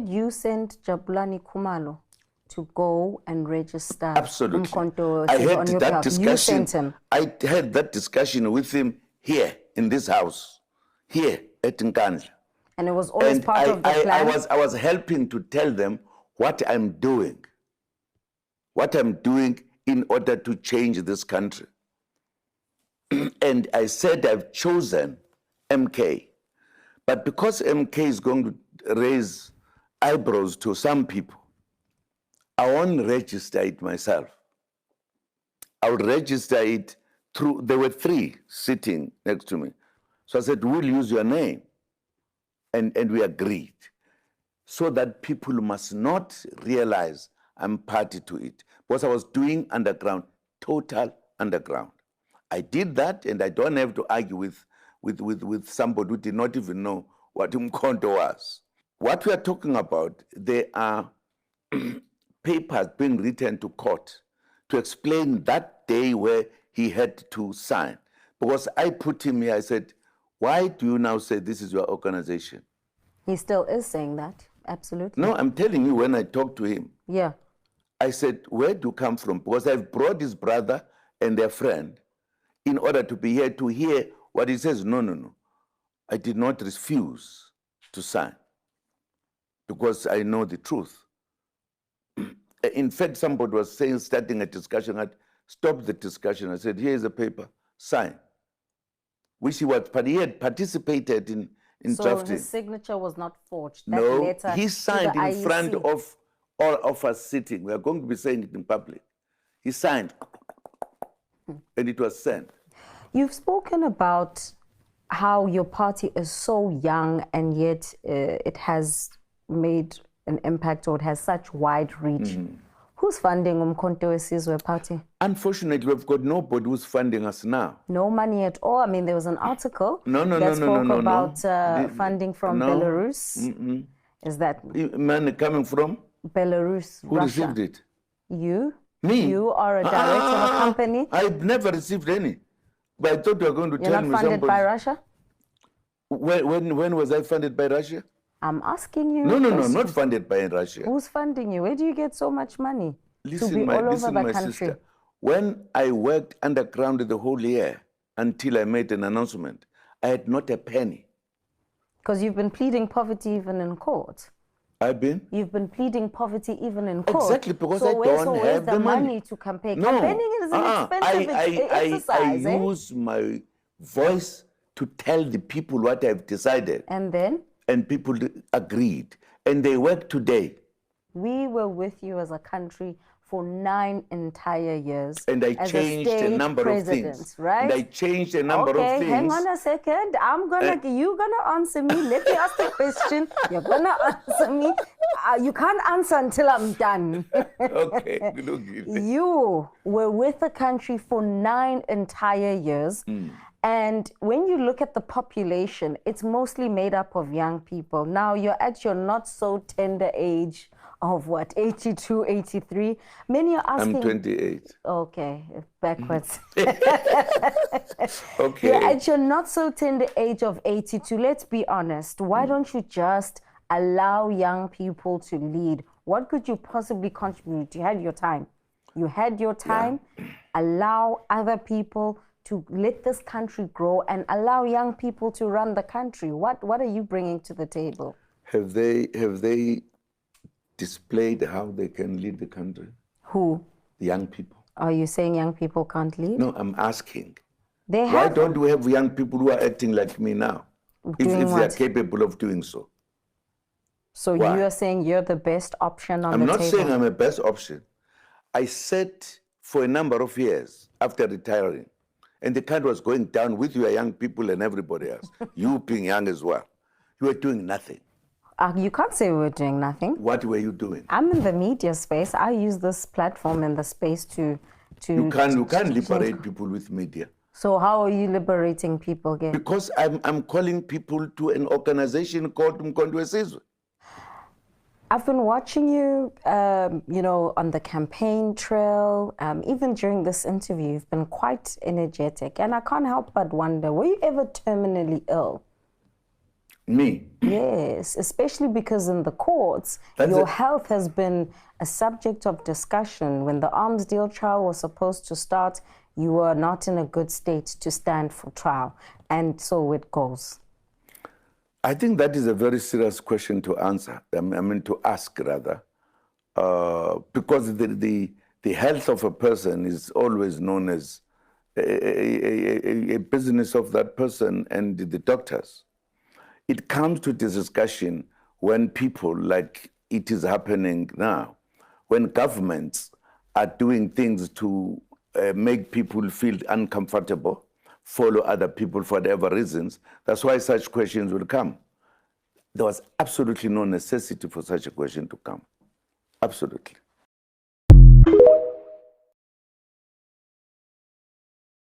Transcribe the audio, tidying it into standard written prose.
You sent Jabulani Khumalo to go and register. Absolutely. Umkhonto I had on your that behalf. discussion. You sent him. I had that discussion with him here in this house, here at Nkandla. And it was always part of the plan? I was helping to tell them what I'm doing in order to change this country. And I said I've chosen MK. But because MK is going to raise eyebrows to some people, I won't register it myself. I would register it through, there were 3 sitting next to me. So I said, we'll use your name. And we agreed. So that people must not realize I'm party to it. Because I was doing underground, total underground. I did that, and I don't have to argue with somebody who did not even know what Umkhonto was. What we are talking about, there are papers being written to court to explain that day where he had to sign. Because I put him here, I said, why do you now say this is your organization? He still is saying that, absolutely. No, I'm telling you, when I talked to him, yeah, I said, where do you come from? Because I've brought his brother and their friend in order to be here to hear what he says. No. I did not refuse to sign because I know the truth. In fact, somebody was saying, starting a discussion, I'd stop the discussion. I said, here's a paper, sign. Which he had participated in drafting. So his signature was not forged? That No, letter he signed in IEC. front of all of us sitting. We are going to be saying it in public. He signed, and it was sent. You've spoken about how your party is so young and yet it has made an impact, or it has such wide reach. Who's funding Umkhonto weSizwe party? Unfortunately, we've got nobody who's funding us now. No money at all? I mean, there was an article that spoke about funding from Belarus. Is that money coming from? Belarus, Who Russia. received it? You? Me? You are a director of a company? I've never received any. But I thought you were going to tell me something. You're not funded by Russia? When was I funded by Russia? I'm asking you. No, not funded by Russia. Who's funding you? Where do you get so much money listen, to be all over the country? Sister. When I worked underground the whole year until I made an announcement, I had not a penny. Because you've been pleading poverty even in court. I've been? You've been pleading poverty even in court. Exactly, because I don't have the money to campaign? No. Campaigning is an expensive exercise. I use my voice to tell the people what I've decided. And then? And people agreed. And they work today. We were with you as a country for 9 entire years. And I changed a number of things. Right? And I changed a number of things. Okay, hang on a second. You're gonna answer me. Let me ask the question. You're gonna answer me. You can't answer until I'm done. Okay. You were with the country for 9 entire years. And when you look at the population, it's mostly made up of young people. Now, you're at your not so tender age of what, 82, 83? Many are asking... I'm 28. Okay, backwards. Okay. You're at your not so tender age of 82. Let's be honest. Why don't you just allow young people to lead? What could you possibly contribute? You had your time. Allow other people to let this country grow and allow young people to run the country. What are you bringing to the table? Have they displayed how they can lead the country? Who? The young people. Are you saying young people can't lead? No, I'm asking. Why don't we have young people who are acting like me now? If they are capable of doing so. So you are saying you're the best option on the table? I'm not saying I'm the best option. I sat for a number of years after retiring, and the country was going down with your young people and everybody else. You being young as well. You were doing nothing. You can't say we were doing nothing. What were you doing? I'm in the media space. I use this platform and the space to You can't liberate people with media. So how are you liberating people again? Because I'm calling people to an organization called Umkhonto weSizwe. I've been watching you, on the campaign trail. Even during this interview, you've been quite energetic. And I can't help but wonder, were you ever terminally ill? Me? Yes, especially because in the courts, That's your it. health has been a subject of discussion. When the arms deal trial was supposed to start, you were not in a good state to stand for trial. And so it goes. I think that is a very serious question to answer. I mean, to ask rather, because the health of a person is always known as a business of that person and the doctors. It comes to this discussion when people, like it is happening now, when governments are doing things to make people feel uncomfortable, follow other people for whatever reasons. That's why such questions will come. There was absolutely no necessity for such a question to come. Absolutely.